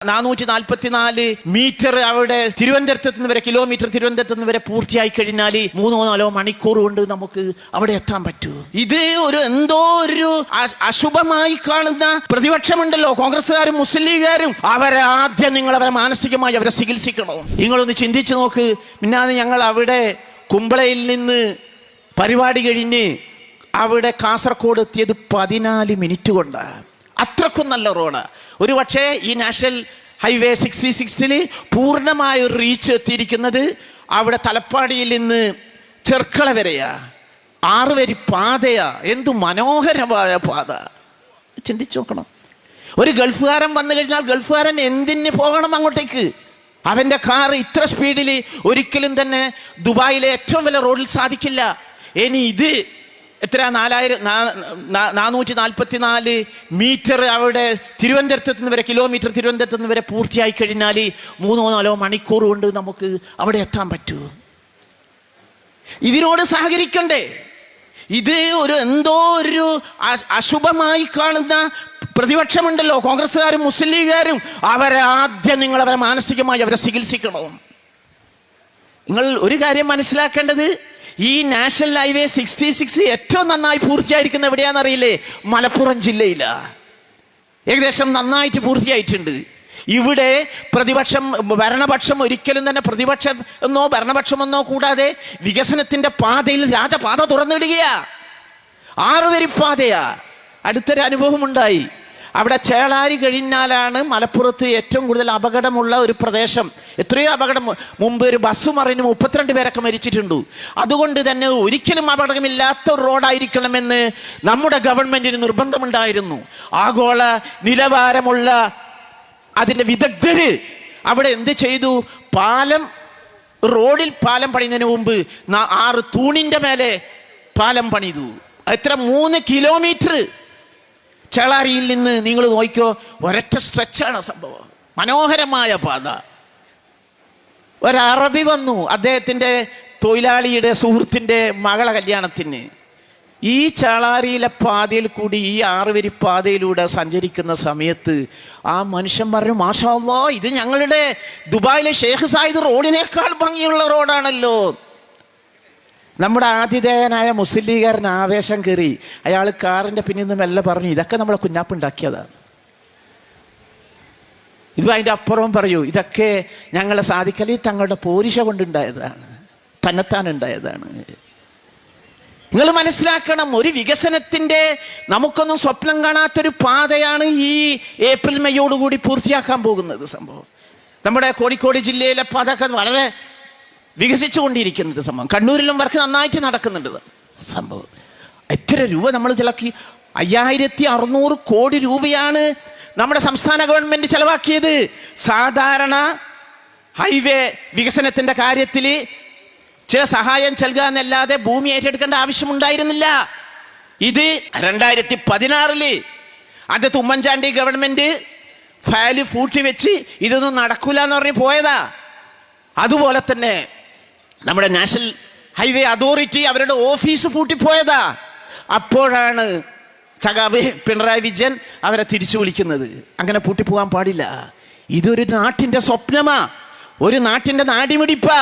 444 metre അവിടെ തിരുവനന്തപുരത്ത് നിന്ന് വരെ കിലോമീറ്റർ തിരുവനന്തപുരത്ത് നിന്ന് വരെ പൂർത്തിയായി കഴിഞ്ഞാൽ 3-4 മണിക്കൂർ കൊണ്ട് നമുക്ക് അവിടെ എത്താൻ പറ്റൂ. ഇത് എന്തോ ഒരു അശുഭമായി കാണുന്ന പ്രതിപക്ഷമുണ്ടല്ലോ, കോൺഗ്രസ്സുകാരും മുസ്ലിം ലീഗുകാരും. ആദ്യം നിങ്ങൾ അവരെ മാനസികമായി അവരെ ചികിത്സിക്കണം. നിങ്ങളൊന്ന് ചിന്തിച്ചു നോക്ക്. പിന്നാണ് ഞങ്ങൾ അവിടെ കുമ്പളയിൽ നിന്ന് പരിപാടി കഴിഞ്ഞ് അവിടെ കാസർഗോഡ് എത്തിയത് 14 മിനിറ്റ് കൊണ്ടാണ്. അത്രക്കും നല്ല റോഡ്. ഒരു പക്ഷേ ഈ നാഷണൽ ഹൈവേ 66 പൂർണ്ണമായ ഒരു റീച്ച് എത്തിയിരിക്കുന്നത് അവിടെ തലപ്പാടിയിൽ നിന്ന് ചെർക്കള വരെയാ. 6 വരി പാതയാ. എന്തു മനോഹരമായ പാത. ചിന്തിച്ചു നോക്കണം. ഒരു ഗൾഫുകാരൻ വന്നു കഴിഞ്ഞാൽ ഗൾഫുകാരൻ എന്തിന് പോകണം അങ്ങോട്ടേക്ക്? അവൻ്റെ കാർ ഇത്ര സ്പീഡിൽ ഒരിക്കലും തന്നെ ദുബായിലെ ഏറ്റവും വലിയ റോഡിൽ സാധിക്കില്ല. ഇനി ഇത് എത്ര 444 മീറ്റർ അവിടെ തിരുവനന്തപുരത്ത് നിന്ന് വരെ കിലോമീറ്റർ തിരുവനന്തപുരത്ത് നിന്ന് വരെ പൂർത്തിയായി കഴിഞ്ഞാൽ 3-4 മണിക്കൂർ കൊണ്ട് നമുക്ക് അവിടെ എത്താൻ പറ്റൂ. ഇതിനോട് സഹകരിക്കണ്ടേ? ഇത് എന്തോ ഒരു അശുഭമായി കാണുന്ന പ്രതിപക്ഷമുണ്ടല്ലോ, കോൺഗ്രസ്സുകാരും മുസ്ലിം ലീഗുകാരും. ആദ്യം നിങ്ങൾ അവരെ മാനസികമായി അവരെ ചികിത്സിക്കണം. നിങ്ങൾ ഒരു കാര്യം മനസ്സിലാക്കേണ്ടത്, ഈ നാഷണൽ ഹൈവേ 66 ഏറ്റവും നന്നായി പൂർത്തിയായിരിക്കുന്ന എവിടെയാണെന്നറിയില്ലേ? മലപ്പുറം ജില്ലയിലാ. ഏകദേശം നന്നായിട്ട് പൂർത്തിയായിട്ടുണ്ട്. ഇവിടെ ഭരണപക്ഷം ഒരിക്കലും തന്നെ ഭരണപക്ഷമെന്നോ കൂടാതെ വികസനത്തിന്റെ പാതയിൽ രാജപാത തുറന്നിടുകയാ. 6 വരി പാതയാ. അടുത്തൊരു അനുഭവം ഉണ്ടായി. അവിടെ ചേളാരി കഴിഞ്ഞാലാണ് മലപ്പുറത്ത് ഏറ്റവും കൂടുതൽ അപകടമുള്ള ഒരു പ്രദേശം. എത്രയോ അപകടം മുമ്പ് ഒരു ബസ് മറിഞ്ഞ് 32 പേരൊക്കെ മരിച്ചിട്ടുണ്ട്. അതുകൊണ്ട് തന്നെ ഒരിക്കലും അപകടമില്ലാത്ത ഒരു റോഡായിരിക്കണമെന്ന് നമ്മുടെ ഗവൺമെന്റിന് നിർബന്ധമുണ്ടായിരുന്നു. ആഗോള നിലവാരമുള്ള അതിൻ്റെ വിദഗ്ധര് അവിടെ എന്ത് ചെയ്തു? റോഡിൽ പാലം പണിയുന്നതിന് മുമ്പ് 6 തൂണിൻ്റെ മേലെ പാലം പണിതു. എത്ര 3 കിലോമീറ്റർ. ചേളാരിയിൽ നിന്ന് നിങ്ങൾ നോക്കിക്കോ, ഒരൊറ്റ സ്ട്രെച്ചാണ് സംഭവം. മനോഹരമായ പാത. ഒരറബി വന്നു അദ്ദേഹത്തിൻ്റെ തൊഴിലാളിയുടെ സുഹൃത്തിൻ്റെ മകളെ കല്യാണത്തിന്. ഈ ചേളാരിയിലെ പാതയിൽ കൂടി ഈ 6 വരി പാതയിലൂടെ സഞ്ചരിക്കുന്ന സമയത്ത് ആ മനുഷ്യൻ പറഞ്ഞു, മാഷാ അല്ലാഹ്, ഇത് ഞങ്ങളുടെ ദുബായിലെ ഷേഖ് സായിദ് റോഡിനേക്കാൾ ഭംഗിയുള്ള റോഡാണല്ലോ. നമ്മുടെ ആതിഥേയനായ മുസ്ലിം ലീഗുകാരൻ ആവേശം കയറി. അയാൾ കാറിൻ്റെ പിന്നിൽ നിന്ന് മെല്ലെ പറഞ്ഞു, ഇതൊക്കെ നമ്മളെ കുഞ്ഞാപ്പ് ഉണ്ടാക്കിയതാണ്. ഇത് അതിൻ്റെ അപ്പുറം പറയൂ, ഇതൊക്കെ ഞങ്ങളെ സാധിക്കലി തങ്ങളുടെ പോരിശ കൊണ്ടുണ്ടായതാണ്, തന്നെത്താനുണ്ടായതാണ്. നിങ്ങൾ മനസ്സിലാക്കണം, ഒരു വികസനത്തിൻ്റെ നമുക്കൊന്നും സ്വപ്നം കാണാത്തൊരു പാതയാണ് ഈ ഏപ്രിൽ മെയ്യോടുകൂടി പൂർത്തിയാക്കാൻ പോകുന്നത് സംഭവം. നമ്മുടെ കോഴിക്കോട് ജില്ലയിലെ പാത വളരെ വികസിച്ചു കൊണ്ടിരിക്കുന്നത് സംഭവം. കണ്ണൂരിലും വർക്ക് നന്നായിട്ട് നടക്കുന്നുണ്ട് സംഭവം. എത്ര രൂപ നമ്മൾ ചിലക്കി? 5600 കോടി രൂപയാണ് നമ്മുടെ സംസ്ഥാന ഗവൺമെന്റ് ചെലവാക്കിയത്. സാധാരണ ഹൈവേ വികസനത്തിന്റെ കാര്യത്തിൽ ചില സഹായം നൽകുക എന്നല്ലാതെ ഭൂമി ഏറ്റെടുക്കേണ്ട ആവശ്യമുണ്ടായിരുന്നില്ല. ഇത് 2016 അന്നത്തെ ഉമ്മൻചാണ്ടി ഗവൺമെന്റ് ഫയല് പൂട്ടിവെച്ച് ഇതൊന്നും നടക്കൂല എന്ന് പറഞ്ഞ് പോയതാ. അതുപോലെ തന്നെ നമ്മുടെ നാഷണൽ ഹൈവേ അതോറിറ്റി അവരുടെ ഓഫീസ് പൂട്ടിപ്പോയതാ. അപ്പോഴാണ് സഖാവ് പിണറായി വിജയൻ അവരെ തിരിച്ചു വിളിക്കുന്നത്. അങ്ങനെ പൂട്ടിപ്പോകാൻ പാടില്ല. ഇതൊരു നാട്ടിൻ്റെ സ്വപ്നമാ, ഒരു നാട്ടിൻ്റെ നാടിമിടിപ്പാ.